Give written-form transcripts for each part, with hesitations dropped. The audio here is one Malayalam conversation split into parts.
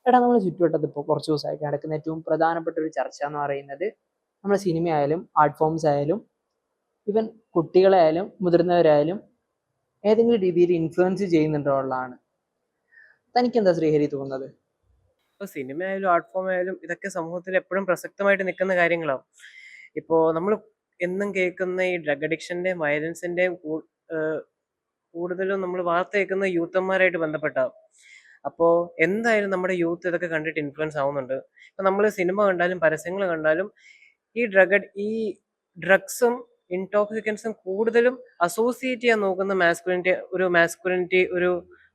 എടാ, നമ്മൾ ചുറ്റുവട്ടത്ത് ഇപ്പോൾ കുറച്ച് ദിവസമായിട്ട് നടക്കുന്ന ഏറ്റവും പ്രധാനപ്പെട്ട ഒരു ചർച്ച എന്ന് പറയുന്നത് നമ്മുടെ സിനിമയായാലും ആർട്ട് ഫോംസ് ആയാലും ഈവൻ കുട്ടികളായാലും മുതിർന്നവരായാലും ഏതെങ്കിലും രീതിയിൽ ഇൻഫ്ലുവൻസ് ചെയ്യുന്നുണ്ടോ ഉള്ളതാണ്. തനിക്കെന്താ ശ്രീഹരി തോന്നുന്നത്? ഇപ്പോൾ സിനിമ ആയാലും ആർട്ട് ഫോം ആയാലും ഇതൊക്കെ സമൂഹത്തിൽ എപ്പോഴും പ്രസക്തമായിട്ട് നിൽക്കുന്ന കാര്യങ്ങളാണ്. ഇപ്പോൾ നമ്മൾ എന്നും കേൾക്കുന്ന ഈ ഡ്രഗ് അഡിക്ഷൻ്റെയും വയലൻസിൻ്റെയും കൂടുതലും നമ്മൾ വാർത്ത കേൾക്കുന്ന യൂത്തന്മാരായിട്ട് ബന്ധപ്പെട്ടാവും. അപ്പോൾ എന്തായാലും നമ്മുടെ യൂത്ത് ഇതൊക്കെ കണ്ടിട്ട് ഇൻഫ്ലുവൻസ് ആവുന്നുണ്ട്. ഇപ്പം നമ്മൾ സിനിമ കണ്ടാലും പരസ്യങ്ങൾ കണ്ടാലും ഈ ഡ്രഗ്സും ഇൻടോക്സിക്കൻസും കൂടുതലും അസോസിയേറ്റ് ചെയ്യാൻ നോക്കുന്ന മാസ്കുലിനിറ്റി ഒരു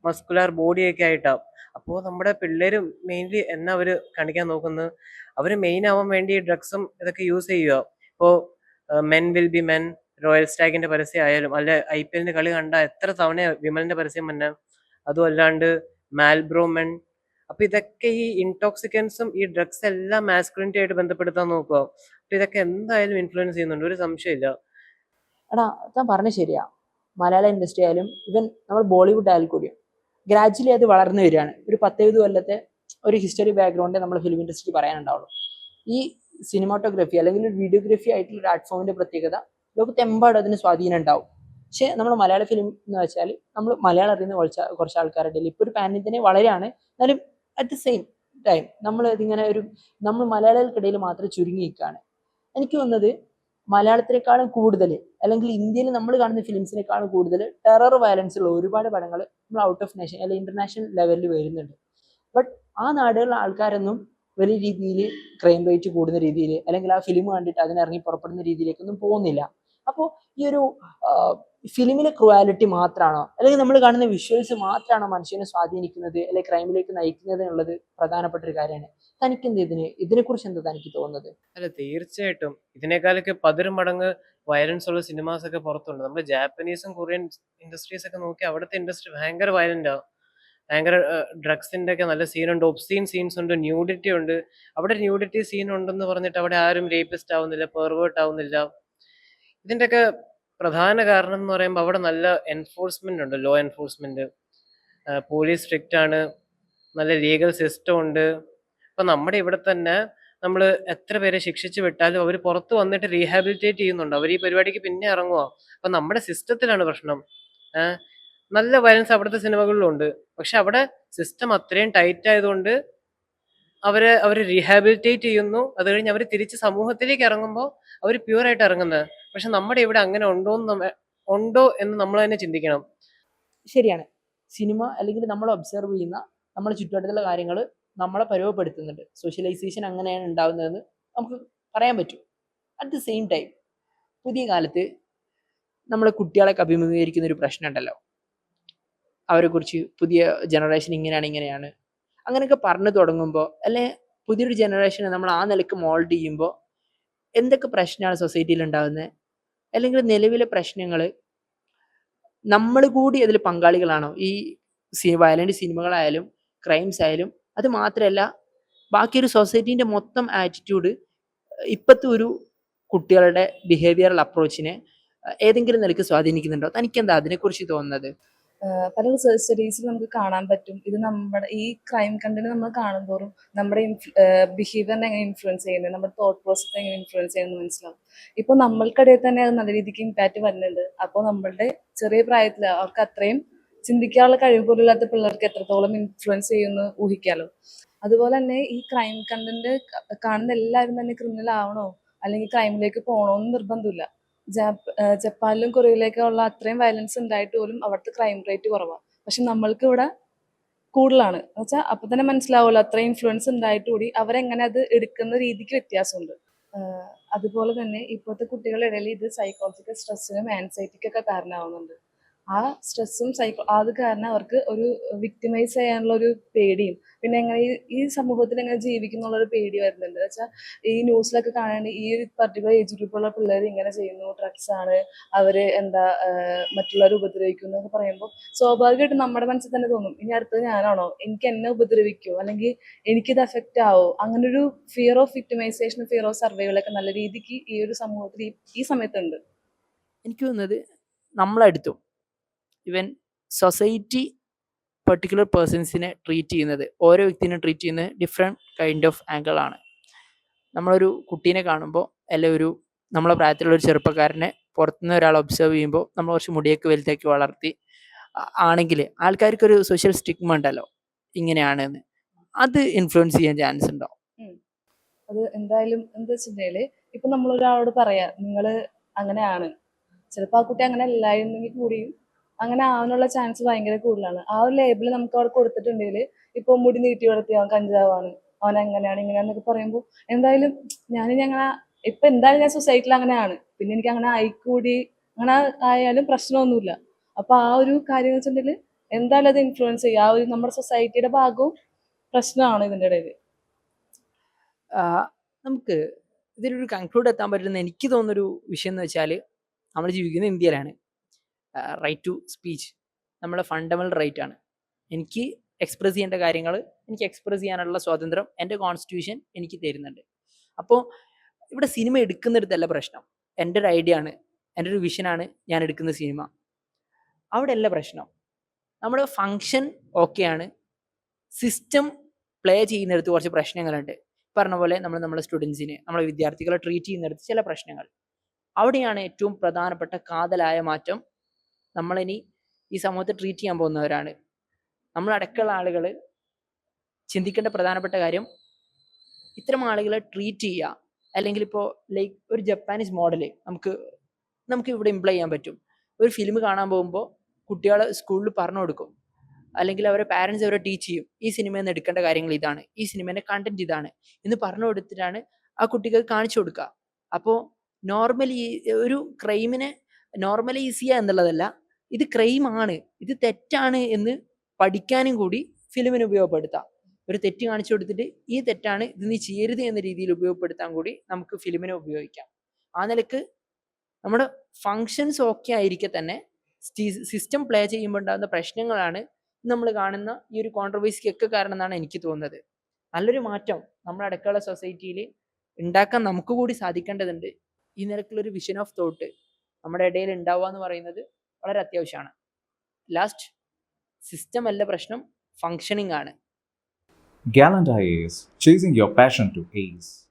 മസ്കുലാർ ബോഡിയൊക്കെ ആയിട്ടാവും. അപ്പോൾ നമ്മുടെ പിള്ളേർ മെയിൻലി എന്നാ അവർ കാണിക്കാൻ നോക്കുന്നത്, അവർ മെയിൻ ആവാൻ വേണ്ടി ഡ്രഗ്സും ഇതൊക്കെ യൂസ് ചെയ്യുക. ഇപ്പോൾ men will be men, royal സ്റ്റാഗിന്റെ പരസ്യം ആയാലും അല്ലെ IPL കളി കണ്ട എത്ര തവണ വിമലിന്റെ പരസ്യം തന്നെ, അതും അല്ലാണ്ട് മാൽബ്രോ മെൻ. അപ്പൊ ഇതൊക്കെ ഈ ഇൻടോക്സിക്കൻസും ഈ ഡ്രഗ്സ് എല്ലാം മാസ്കുലിനിറ്റി ആയിട്ട് ബന്ധപ്പെടുത്താൻ നോക്കുക. അപ്പൊ ഇതൊക്കെ എന്തായാലും ഇൻഫ്ലുവൻസ് ചെയ്യുന്നുണ്ട്, ഒരു സംശയമില്ല. എടാ, താൻ പറഞ്ഞ ശരിയാ. മലയാള ഇൻഡസ്ട്രി ആയാലും ഇവൻ നമ്മൾ ബോളിവുഡ് ആയാലും കൂടിയും ഗ്രാജുവലി അത് വളർന്നു വരികയാണ്. ഒരു 10-20 കൊല്ലത്തെ ഒരു ഹിസ്റ്ററി ബാക്ക്ഗ്രൗണ്ട് നമ്മൾ ഫിലിം ഇൻഡസ്ട്രി പറയാനുണ്ടാവുള്ളൂ. ഈ സിനിമാറ്റോഗ്രഫി അല്ലെങ്കിൽ ഒരു വീഡിയോഗ്രഫി ആയിട്ടുള്ള പ്ലാറ്റ്ഫോമിന്റെ പ്രത്യേകത ലോകത്തെമ്പാടും അതിന് സ്വാധീനം ഉണ്ടാവും. പക്ഷെ നമ്മൾ മലയാള ഫിലിം എന്ന് വെച്ചാൽ നമ്മൾ മലയാളം അറിയുന്ന കുറച്ച് ആൾക്കാരുടെ ഇടയിൽ ഇപ്പോൾ ഒരു പാൻ ഇന്ത്യനെ വളരെയാണ്. എന്നാലും അറ്റ് ദ സെയിം ടൈം നമ്മൾ ഇതിങ്ങനെ നമ്മൾ മലയാളികൾക്കിടയിൽ മാത്രം ചുരുങ്ങി നിൽക്കുകയാണ്. എനിക്ക് തോന്നുന്നത് മലയാളത്തിനേക്കാളും കൂടുതൽ അല്ലെങ്കിൽ ഇന്ത്യയിൽ നമ്മൾ കാണുന്ന ഫിലിംസിനേക്കാളും കൂടുതൽ ടെറർ വയലൻസ് ഉള്ള ഒരുപാട് പടങ്ങൾ നമ്മൾ ഔട്ട് ഓഫ് നേഷൻ അല്ലെങ്കിൽ ഇന്റർനാഷണൽ ലെവലിൽ വരുന്നുണ്ട്. ബട്ട് ആ നാടുകളിലെ ആൾക്കാരൊന്നും വലിയ രീതിയിൽ ക്രൈം റേറ്റ് കൂടുന്ന രീതിയിൽ അല്ലെങ്കിൽ ആ ഫിലിം കണ്ടിട്ട് അതിനിറങ്ങി പുറപ്പെടുന്ന രീതിയിലേക്കൊന്നും പോകുന്നില്ല. അപ്പോൾ ഈ ഒരു ഫിലിമിലെ ക്രുവാലിറ്റി മാത്രമാണോ അല്ലെങ്കിൽ നമ്മൾ കാണുന്ന വിഷ്വൽസ് മാത്രമാണോ മനുഷ്യനെ സ്വാധീനിക്കുന്നത് അല്ലെങ്കിൽ ക്രൈമിലേക്ക് നയിക്കുന്നത് എന്നുള്ളത് പ്രധാനപ്പെട്ട ഒരു കാര്യമാണ്. തനിക്കെന്ത് ഇതിനെക്കുറിച്ച് എന്താ തനിക്ക് തോന്നുന്നത്? അല്ല, തീർച്ചയായിട്ടും ഇതിനേക്കാളൊക്കെ 10 മടങ്ങ് വയലൻസ് ഉള്ള സിനിമാസ് ഒക്കെ പുറത്തുണ്ട്. നമ്മുടെ ജാപ്പനീസും കൊറിയൻ ഇൻഡസ്ട്രീസ് ഒക്കെ നോക്കി അവിടുത്തെ ഇൻഡസ്ട്രി ഭയങ്കര വയലന്റ് ആണ്. ഭയങ്കര ഡ്രഗ്സിന്റെ ഒക്കെ നല്ല സീനുണ്ട്, ഒബ്സീൻ സീൻസ് ഉണ്ട്, ന്യൂഡിറ്റി ഉണ്ട്. അവിടെ ന്യൂഡിറ്റി സീൻ ഉണ്ടെന്ന് പറഞ്ഞിട്ട് അവിടെ ആരും റേപ്പിസ്റ്റ് ആവുന്നില്ല, പെർവേർട്ട് ആവുന്നില്ല. ഇതിന്റെയൊക്കെ പ്രധാന കാരണം എന്ന് പറയുമ്പോൾ അവിടെ നല്ല എൻഫോഴ്സ്മെന്റ് ഉണ്ട്, ലോ എൻഫോഴ്സ്മെന്റ്. പോലീസ് സ്ട്രിക്റ്റ് ആണ്, നല്ല ലീഗൽ സിസ്റ്റം ഉണ്ട്. ഇപ്പൊ നമ്മുടെ ഇവിടെ തന്നെ നമ്മൾ എത്ര പേരെ ശിക്ഷിച്ച് വിട്ടാലും അവർ പുറത്ത് വന്നിട്ട് റീഹാബിലിറ്റേറ്റ് ചെയ്യുന്നുണ്ട്, അവർ ഈ പരിപാടിക്ക് പിന്നെ ഇറങ്ങുക. അപ്പൊ നമ്മുടെ സിസ്റ്റത്തിലാണ് പ്രശ്നം. ഏഹ് നല്ല വയലൻസ് അവിടുത്തെ സിനിമകളിലും ഉണ്ട്, പക്ഷെ അവിടെ സിസ്റ്റം അത്രയും ടൈറ്റ് ആയതുകൊണ്ട് അവർ റീഹാബിലിറ്റേറ്റ് ചെയ്യുന്നു. അത് കഴിഞ്ഞ് അവർ തിരിച്ച് സമൂഹത്തിലേക്ക് ഇറങ്ങുമ്പോൾ അവർ പ്യൂർ ആയിട്ട് ഇറങ്ങുന്നത്. പക്ഷെ നമ്മുടെ ഇവിടെ അങ്ങനെ ഉണ്ടോ എന്ന് നമ്മൾ തന്നെ ചിന്തിക്കണം. ശരിയാണ്. സിനിമ അല്ലെങ്കിൽ നമ്മൾ ഒബ്സർവ് ചെയ്യുന്ന നമ്മുടെ ചുറ്റുവട്ടത്തുള്ള കാര്യങ്ങൾ നമ്മളെ പരുവപ്പെടുത്തുന്നുണ്ട്. സോഷ്യലൈസേഷൻ അങ്ങനെയാണ് ഉണ്ടാകുന്നതെന്ന് നമുക്ക് പറയാൻ പറ്റും. അറ്റ് ദ സെയിം ടൈം പുതിയ കാലത്ത് നമ്മളെ കുട്ടികളൊക്കെ അഭിമുഖീകരിക്കുന്ന ഒരു പ്രശ്നം ഉണ്ടല്ലോ, അവരെക്കുറിച്ച് പുതിയ ജനറേഷൻ ഇങ്ങനെയാണ് അങ്ങനെയൊക്കെ പറഞ്ഞു തുടങ്ങുമ്പോൾ അല്ലെ പുതിയൊരു ജനറേഷനെ നമ്മൾ ആ നിലയ്ക്ക് മോൾഡ് ചെയ്യുമ്പോൾ എന്തൊക്കെ പ്രശ്നമാണ് സൊസൈറ്റിയിൽ ഉണ്ടാകുന്നത്, അല്ലെങ്കിൽ നിലവിലെ പ്രശ്നങ്ങൾ നമ്മൾ കൂടി അതിൽ പങ്കാളികളാണോ? ഈ വയലന്റ് സിനിമകളായാലും ക്രൈംസ് ആയാലും അത് മാത്രമല്ല ബാക്കിയൊരു സൊസൈറ്റീൻ്റെ മൊത്തം ആറ്റിറ്റ്യൂഡ് ഇപ്പോഴത്തെ ഒരു കുട്ടികളുടെ ബിഹേവിയറൽ അപ്രോച്ചിനെ ഏതെങ്കിലും നിലയ്ക്ക് സ്വാധീനിക്കുന്നുണ്ടോ? തനിക്കെന്താ അതിനെക്കുറിച്ച് തോന്നുന്നത്? പല റിസർച്ച് സ്റ്റഡീസിൽ നമുക്ക് കാണാൻ പറ്റും ഇത്. നമ്മുടെ ഈ ക്രൈം കണ്ടന്റ് നമ്മൾ കാണുന്തോറും നമ്മുടെ ബിഹേവിയറിനെ എങ്ങനെ ഇൻഫ്ലുവൻസ് ചെയ്യുന്നത്, നമ്മുടെ തോട്ട് പ്രോസസ് എങ്ങനെ ഇൻഫ്ലുവൻസ് ചെയ്യുന്നത് മനസ്സിലാവും. ഇപ്പോൾ നമ്മൾക്കിടയിൽ തന്നെ അത് നല്ല രീതിക്ക് ഇമ്പാക്റ്റ് വരുന്നുണ്ട്. അപ്പോൾ നമ്മളുടെ ചെറിയ പ്രായത്തിൽ അവർക്ക് അത്രയും ചിന്തിക്കാനുള്ള കഴിവ് പോലും ഇല്ലാത്ത പിള്ളേർക്ക് എത്രത്തോളം ഇൻഫ്ലുവൻസ് ചെയ്യുമെന്ന് ഊഹിക്കാലോ. അതുപോലെ തന്നെ ഈ ക്രൈം കണ്ടന്റ് കാണുന്ന എല്ലാവരും തന്നെ ക്രിമിനൽ ആവണോ അല്ലെങ്കിൽ ക്രൈമിലേക്ക് പോകണോ എന്ന് നിർബന്ധമില്ല. ജപ്പാനിലും കൊറിയയിലേക്കുള്ള അത്രയും വയലൻസ് ഉണ്ടായിട്ട് പോലും അവിടുത്തെ ക്രൈം റേറ്റ് കുറവാണ്. പക്ഷെ നമ്മൾക്ക് ഇവിടെ കൂടുതലാണ് എന്ന് വെച്ചാൽ അപ്പൊ തന്നെ മനസ്സിലാവുമല്ലോ, അത്രയും ഇൻഫ്ലുവൻസ് ഉണ്ടായിട്ട് കൂടി അവരെങ്ങനെ അത് എടുക്കുന്ന രീതിക്ക് വ്യത്യാസമുണ്ട്. അതുപോലെ തന്നെ ഇപ്പോഴത്തെ കുട്ടികളുടെ ഇടയിൽ ഇത് സൈക്കോളജിക്കൽ സ്ട്രെസ്സിനും ആൻസൈറ്റിക്കൊക്കെ കാരണമാവുന്നുണ്ട്. ആ സ്ട്രെസ്സും അത് കാരണം അവർക്ക് ഒരു വിക്ടിമൈസ് ചെയ്യാനുള്ള ഒരു പേടിയും പിന്നെ എങ്ങനെ ഈ സമൂഹത്തിൽ എങ്ങനെ ജീവിക്കും എന്നുള്ളൊരു പേടി വരുന്നുണ്ട്. വെച്ചാൽ ഈ ന്യൂസിലൊക്കെ കാണാണ്ട് ഈ ഒരു പർട്ടിക്കുലർ ഏജ് ഗ്രൂപ്പുള്ള പിള്ളേർ ഇങ്ങനെ ചെയ്യുന്നു, ഡ്രഗ്സ് ആണ്, അവര് മറ്റുള്ളവരെ ഉപദ്രവിക്കുന്നു എന്നൊക്കെ പറയുമ്പോൾ സ്വാഭാവികമായിട്ടും നമ്മുടെ മനസ്സിൽ തന്നെ തോന്നും, ഇനി അടുത്തത് ഞാനാണോ, എനിക്ക് എന്നെ ഉപദ്രവിക്കുമോ അല്ലെങ്കിൽ എനിക്കിത് എഫക്റ്റ് ആവോ. അങ്ങനെ ഒരു fear of victimization, fear of സർവൈവലൊക്കെ നല്ല രീതിക്ക് ഈ ഒരു സമൂഹത്തിൽ ഈ സമയത്തുണ്ട്. എനിക്ക് തോന്നുന്നത് നമ്മളെടുത്തും ഇവൻ സൊസൈറ്റി പെർട്ടിക്കുലർ പേഴ്സൺസിനെ ട്രീറ്റ് ചെയ്യുന്നത്, ഓരോ വ്യക്തിനെ ട്രീറ്റ് ചെയ്യുന്നത് ഡിഫറെൻറ്റ് കൈൻഡ് ഓഫ് ആംഗിളാണ്. നമ്മളൊരു കുട്ടീനെ കാണുമ്പോൾ, അല്ലെങ്കിൽ നമ്മളെ പ്രായത്തിലുള്ള ഒരു ചെറുപ്പക്കാരനെ പുറത്തുനിന്ന് ഒരാൾ ഒബ്സർവ് ചെയ്യുമ്പോൾ നമ്മൾ കുറച്ച് മുടിയൊക്കെ വലുതാക്കി വളർത്തി ആണെങ്കിൽ ആൾക്കാർക്കൊരു സോഷ്യൽ സ്റ്റിഗ്മ ഉണ്ടല്ലോ ഇങ്ങനെയാണെന്ന്. അത് ഇൻഫ്ലുവൻസ് ചെയ്യാൻ ചാൻസ് ഉണ്ടോ? അത് എന്തായാലും എന്താ വെച്ചിട്ടുണ്ടെങ്കില് ഇപ്പൊ നമ്മളൊരാളോട് പറയാ നിങ്ങള് അങ്ങനെയാണ്, ചിലപ്പോൾ ആ കുട്ടി അങ്ങനെ അല്ലായിരുന്നെങ്കിൽ കൂടിയും അങ്ങനെ ആവാനുള്ള ചാൻസ് ഭയങ്കര കൂടുതലാണ്. ആ ഒരു ലേബിൾ നമുക്ക് അവിടെ കൊടുത്തിട്ടുണ്ടെങ്കിൽ ഇപ്പൊ മുടി നീട്ടി വളർത്തി അവൻ കഞ്ചാവാണ്, അവൻ അങ്ങനെയാണ് ഇങ്ങനെയാന്നൊക്കെ പറയുമ്പോൾ എന്തായാലും അങ്ങനെ ഇപ്പൊ എന്തായാലും ഞാൻ സൊസൈറ്റിയിൽ അങ്ങനെയാണ്, പിന്നെ എനിക്ക് അങ്ങനെ ആയിക്കൂടി അങ്ങനെ ആയാലും പ്രശ്നമൊന്നുമില്ല. അപ്പൊ ആ ഒരു കാര്യം എന്ന് വെച്ചിട്ടുണ്ടെങ്കിൽ എന്തായാലും അത് ഇൻഫ്ലുവൻസ് ചെയ്യും. ആ ഒരു നമ്മുടെ സൊസൈറ്റിയുടെ ഭാഗവും പ്രശ്നമാണ് ഇതിൻ്റെ ഇടയിൽ. നമുക്ക് ഇതിലൊരു കൺക്ലൂഡ് എത്താൻ പറ്റുന്ന എനിക്ക് തോന്നുന്നൊരു വിഷയം എന്ന് വെച്ചാൽ, നമ്മൾ ജീവിക്കുന്ന ഇന്ത്യയിലാണ്. റൈറ്റ് ടു സ്പീച്ച് നമ്മളെ ഫണ്ടമെന്റൽ റൈറ്റ് ആണ്. എനിക്ക് എക്സ്പ്രസ് ചെയ്യേണ്ട കാര്യങ്ങൾ എനിക്ക് എക്സ്പ്രസ് ചെയ്യാനുള്ള സ്വാതന്ത്ര്യം എൻ്റെ കോൺസ്റ്റിറ്റ്യൂഷൻ എനിക്ക് തരുന്നുണ്ട്. അപ്പോൾ ഇവിടെ സിനിമ എടുക്കുന്നിടത്തല്ല പ്രശ്നം. എൻ്റെ ഒരു ഐഡിയ ആണ്, എൻ്റെ ഒരു വിഷനാണ് ഞാൻ എടുക്കുന്ന സിനിമ. അവിടെ അല്ല പ്രശ്നം. നമ്മുടെ ഫങ്ഷൻ ഓക്കെയാണ്, സിസ്റ്റം പ്ലേ ചെയ്യുന്നിടത്ത് കുറച്ച് പ്രശ്നങ്ങളുണ്ട്. പറഞ്ഞ പോലെ നമ്മളെ സ്റ്റുഡൻസിനെ, നമ്മളെ വിദ്യാർത്ഥികളെ ട്രീറ്റ് ചെയ്യുന്നിടത്ത് ചില പ്രശ്നങ്ങൾ. അവിടെയാണ് ഏറ്റവും പ്രധാനപ്പെട്ട കാതലായ മാറ്റം. നമ്മളിനി ഈ സമൂഹത്തെ ട്രീറ്റ് ചെയ്യാൻ പോകുന്നവരാണ്. നമ്മളടക്കമുള്ള ആളുകൾ ചിന്തിക്കേണ്ട പ്രധാനപ്പെട്ട കാര്യം, ഇത്തരം ആളുകളെ ട്രീറ്റ് ചെയ്യുക. അല്ലെങ്കിൽ ഇപ്പോൾ ലൈക്ക് ഒരു ജപ്പാനീസ് മോഡൽ നമുക്ക് ഇവിടെ ഇംപ്ലൈ ചെയ്യാൻ പറ്റും. ഒരു ഫിലിം കാണാൻ പോകുമ്പോൾ കുട്ടികൾ സ്കൂളിൽ പറഞ്ഞു കൊടുക്കും, അല്ലെങ്കിൽ അവരെ പാരൻസ് അവരെ ടീച്ച് ചെയ്യും, ഈ സിനിമയിൽ നിന്ന് എടുക്കേണ്ട കാര്യങ്ങൾ ഇതാണ്, ഈ സിനിമേൻ്റെ കണ്ടന്റ് ഇതാണ് എന്ന് പറഞ്ഞു കൊടുത്തിട്ടാണ് ആ കുട്ടികൾ കാണിച്ചു കൊടുക്കുക. അപ്പോൾ നോർമലി ഒരു ക്രൈമിനെ നോർമലൈസ് ചെയ്യുക എന്നുള്ളതല്ല, ഇത് ക്രൈമാണ്, ഇത് തെറ്റാണ് എന്ന് പഠിക്കാനും കൂടി ഫിലിമിന് ഉപയോഗപ്പെടുത്താം. ഒരു തെറ്റ് കാണിച്ചു കൊടുത്തിട്ട് ഈ തെറ്റാണ്, ഇത് നീ ചെയ്യരുത് എന്ന രീതിയിൽ ഉപയോഗപ്പെടുത്താൻ കൂടി നമുക്ക് ഫിലിമിനെ ഉപയോഗിക്കാം. ആ നിലക്ക് നമ്മുടെ ഫങ്ഷൻസ് ഓക്കെ ആയിരിക്കെ തന്നെ സിസ്റ്റം പ്ലേ ചെയ്യുമ്പോൾ ഉണ്ടാകുന്ന പ്രശ്നങ്ങളാണ് നമ്മൾ കാണുന്ന ഈ ഒരു കോൺട്രവേഴ്സിക്കൊക്കെ കാരണം എന്നാണ് എനിക്ക് തോന്നുന്നത്. നല്ലൊരു മാറ്റം നമ്മുടെ അടുക്കള സൊസൈറ്റിയിൽ ഉണ്ടാക്കാൻ നമുക്ക് കൂടി സാധിക്കേണ്ടതുണ്ട്. ഈ നിലക്കുള്ളൊരു വിഷൻ ഓഫ് തോട്ട് നമ്മുടെ ഇടയിൽ ഉണ്ടാവുക എന്ന് പറയുന്നത് വളരെ അത്യാവശ്യമാണ്. ലാസ്റ്റ്, സിസ്റ്റം അല്ല പ്രശ്നം, ഫങ്ഷനിങ് ആണ്. Gallant IAS, chasing your passion to ace.